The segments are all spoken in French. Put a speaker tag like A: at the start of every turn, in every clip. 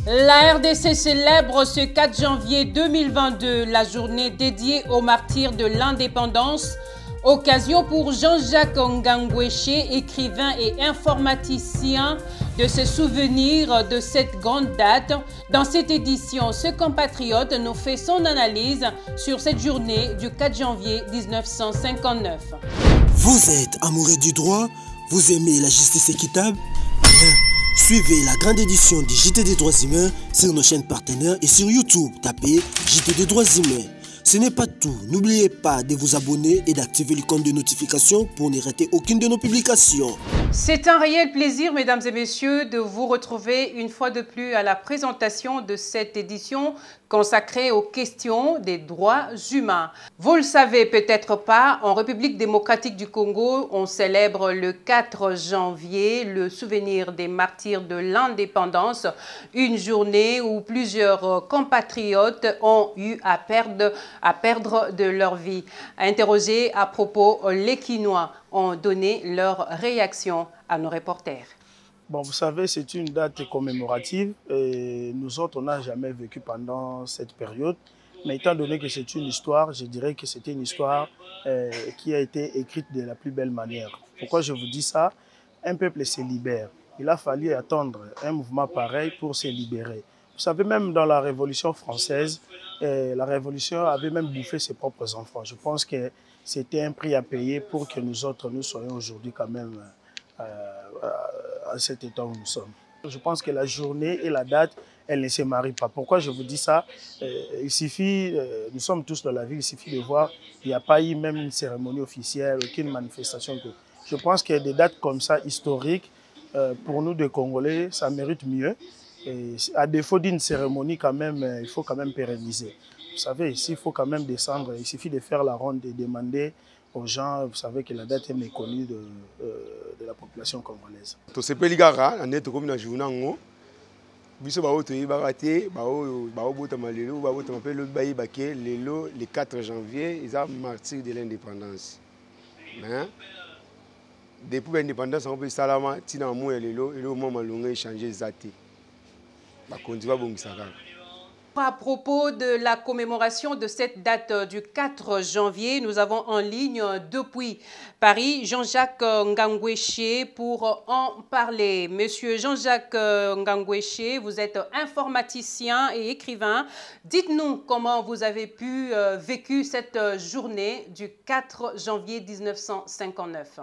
A: La RDC célèbre ce 4 janvier 2022 la journée dédiée aux martyrs de l'indépendance. Occasion pour Jean-Jacques Ngangweshe, écrivain et informaticien, de se souvenir de cette grande date. Dans cette édition, ce compatriote nous fait son analyse sur cette journée du 4 janvier 1959.
B: Vous êtes amoureux du droit? Vous aimez la justice équitable? Bien. Suivez la grande édition du JT des droits humains sur nos chaînes partenaires et sur YouTube. Tapez JT des droits humains. Ce n'est pas tout. N'oubliez pas de vous abonner et d'activer l'icône de notification pour ne rater aucune de nos publications.
A: C'est un réel plaisir, mesdames et messieurs, de vous retrouver une fois de plus à la présentation de cette édition consacrée aux questions des droits humains. Vous le savez peut-être pas, en République démocratique du Congo, on célèbre le 4 janvier le souvenir des martyrs de l'indépendance, une journée où plusieurs compatriotes ont eu à perdre de leur vie. Interrogés à propos, les Quinois ont donné leur réaction à nos reporters.
C: Bon, vous savez, c'est une date commémorative et nous autres, on n'a jamais vécu pendant cette période. Mais étant donné que c'est une histoire, je dirais que c'était une histoire qui a été écrite de la plus belle manière. Pourquoi je vous dis ça? Un peuple se libère. Il a fallu attendre un mouvement pareil pour se libérer. Vous savez, même dans la Révolution française, la Révolution avait même bouffé ses propres enfants. Je pense que c'était un prix à payer pour que nous autres, nous soyons aujourd'hui quand même à cet état où nous sommes. Je pense que la journée et la date, elles ne se marient pas. Pourquoi je vous dis ça? Il suffit, nous sommes tous dans la ville, il suffit de voir, il n'y a pas eu même une cérémonie officielle, aucune manifestation. Je pense que des dates comme ça, historiques, pour nous de Congolais, ça mérite mieux. Et à défaut d'une cérémonie, quand même, il faut quand même pérenniser. Vous savez, s'il faut quand même descendre, il suffit de faire la ronde et demander aux gens, vous savez que la date est méconnue de la population congolaise.
D: Le 4 janvier, ils ont martyr de l'indépendance. Depuis l'indépendance, on peut salama, tina mou et le moment long changer zati.
A: À propos de la commémoration de cette date du 4 janvier, nous avons en ligne depuis Paris Jean-Jacques Ngangweshe pour en parler. Monsieur Jean-Jacques Ngangweshe, vous êtes informaticien et écrivain. Dites-nous comment vous avez pu vécu cette journée du 4 janvier 1959.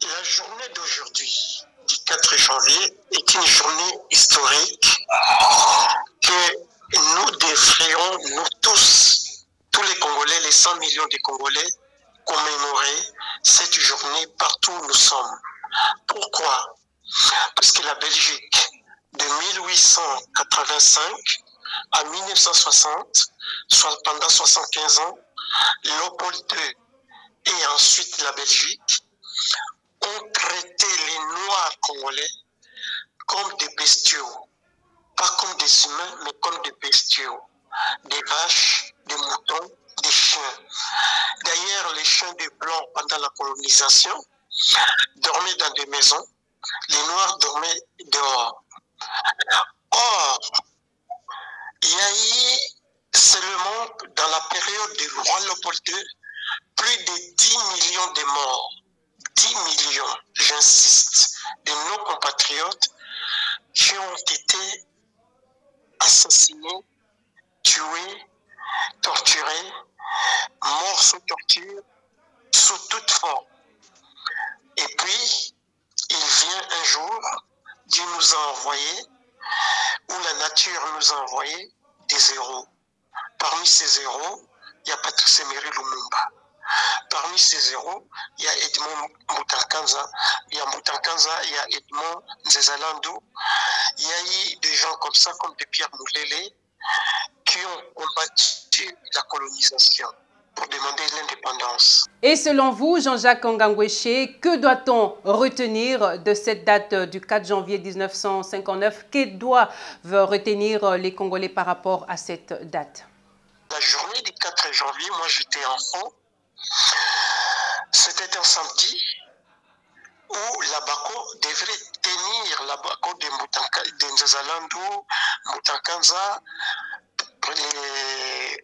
E: La journée d'aujourd'hui, du 4 janvier, est une journée historique que nous devrions, nous tous les Congolais, les 100 millions de Congolais, commémorer cette journée partout où nous sommes. Pourquoi? Parce que la Belgique, de 1885 à 1960, soit pendant 75 ans, Léopold II et ensuite la Belgique, ont traité les Noirs congolais comme des bestiaux. Pas comme des humains, mais comme des bestiaux. Des vaches, des moutons, des chiens. D'ailleurs, les chiens des Blancs, pendant la colonisation, dormaient dans des maisons. Les Noirs dormaient dehors. Or, il y a eu seulement, dans la période du roi Léopold II, plus de 10 millions de morts. 10 millions, j'insiste, de nos compatriotes qui ont été assassinés, tués, torturés, morts sous torture, sous toute forme. Et puis, il vient un jour, Dieu nous a envoyé, ou la nature nous a envoyé des héros. Parmi ces héros, il y a Patrice Emery Lumumba. Parmi ces héros, il y a Edmond Mutankanza, il y a Edmond Nzezalandou, il y a eu des gens comme ça, comme de Pierre Moulele, qui ont combattu la colonisation pour demander l'indépendance.
A: Et selon vous, Jean-Jacques Ngangweshe, que doit-on retenir de cette date du 4 janvier 1959? Que doivent retenir les Congolais par rapport à cette date?
E: La journée du 4 janvier, moi j'étais enfant. C'était un samedi où l'Abaco devrait tenir l'Abaco de Nzezalandou, Mutankanza.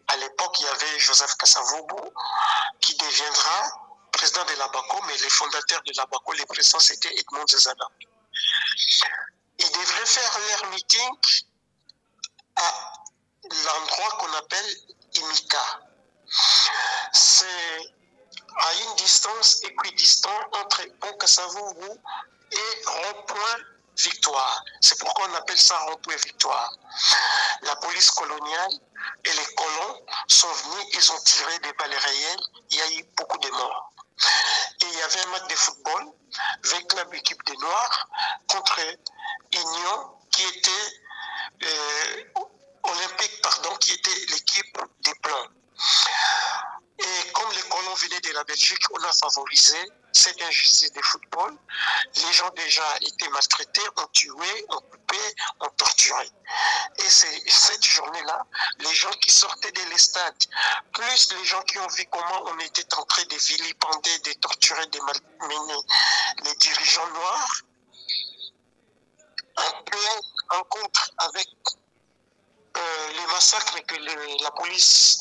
E: À l'époque, il y avait Joseph Kasavubu qui deviendra président de l'Abaco, mais les fondateurs de l'Abaco, les présidents, c'était Edmond Nzezalandou. Ils devraient faire leur meeting à l'endroit qu'on appelle Imika. C'est à une distance équidistante entre Pont Kasavubu et Rond-Point Victoire. C'est pourquoi on appelle ça Rond-Point Victoire. La police coloniale et les colons sont venus, ils ont tiré des balles réelles, il y a eu beaucoup de morts. Et il y avait un match de football avec l'équipe des Noirs contre Union qui était Olympique, pardon, qui était l'équipe des Blancs. Et comme les colons venaient de la Belgique, on a favorisé cette injustice de football. Les gens déjà étaient maltraités, ont tué, ont coupé, ont torturé. Et c'est cette journée-là, les gens qui sortaient de l'estade, plus les gens qui ont vu comment on était en train de vilipender, de torturer, de malmener les dirigeants noirs, en pleine rencontre avec les massacres que la police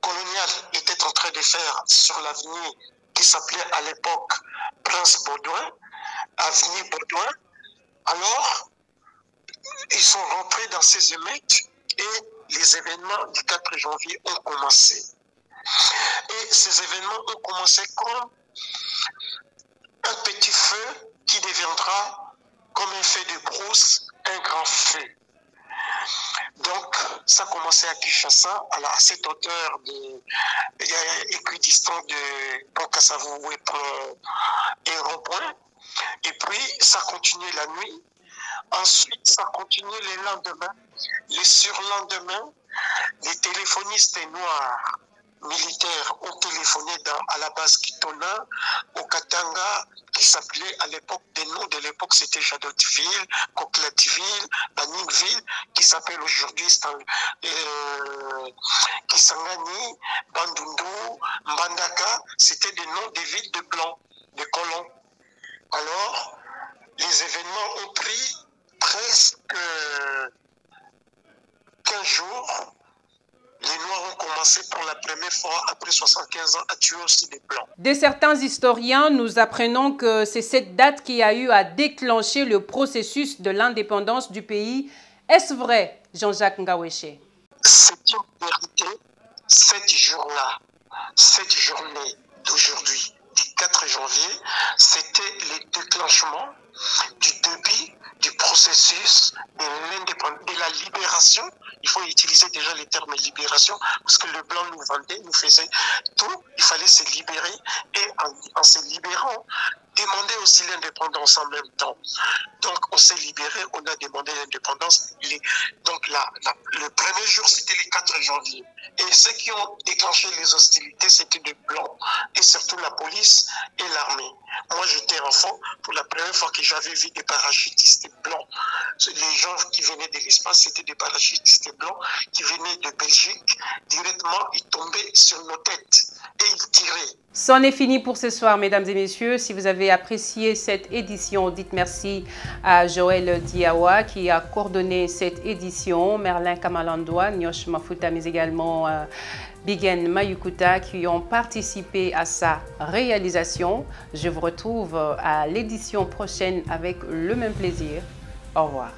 E: coloniale était en train de faire sur l'avenue qui s'appelait à l'époque Prince Baudouin, avenue Baudouin. Alors, ils sont rentrés dans ces émeutes et les événements du 4 janvier ont commencé. Et ces événements ont commencé comme un petit feu qui deviendra comme un feu de brousse, un grand feu. Donc, ça a commencé à Kinshasa, à cette hauteur équidistant de Pont Kasavubu et Rond-Point. Et puis, ça a continué la nuit. Ensuite, ça a continué les lendemains, les surlendemains. Les téléphonistes noirs militaires ont téléphoné à la base Kitona, au Katanga, qui s'appelait à l'époque, des noms de l'époque, c'était Jadotville, Koklatville, Baningville, qui s'appelle aujourd'hui Kisangani, Bandundu, Mbandaka, c'était des noms des villes de blancs, de colons. Alors, les événements ont pris presque 15 jours. Les Noirs ont commencé pour la première fois, après 75 ans, à tuer aussi des Blancs.
A: De certains historiens, nous apprenons que c'est cette date qui a eu à déclencher le processus de l'indépendance du pays. Est-ce vrai, Jean-Jacques Ngaweshe?
E: C'est une vérité. Cette journée d'aujourd'hui, du 4 janvier, c'était le déclenchement du début du processus de la libération. Il faut utiliser déjà le terme libération parce que le blanc nous vendait, nous faisait tout. Il fallait se libérer et en se libérant, demander aussi l'indépendance en même temps. Donc on s'est libéré, on a demandé l'indépendance. Donc le premier jour, c'était le 4 janvier. Et ceux qui ont déclenché les hostilités, c'était des blancs et surtout la police et l'armée. Moi, j'étais enfant, pour la première fois que j'avais vu des parachutistes blancs. Les gens qui venaient de l'espace, c'était des parachutistes blancs qui venaient de Belgique. Directement, ils tombaient sur nos têtes et ils tiraient.
A: C'en est fini pour ce soir, mesdames et messieurs. Si vous avez apprécié cette édition, dites merci à Joël Diawa qui a coordonné cette édition, Merlin Kamalandoua, Nyosh Mafuta, mais également Bigen Mayukuta qui ont participé à sa réalisation. Je vous retrouve à l'édition prochaine avec le même plaisir. Au revoir.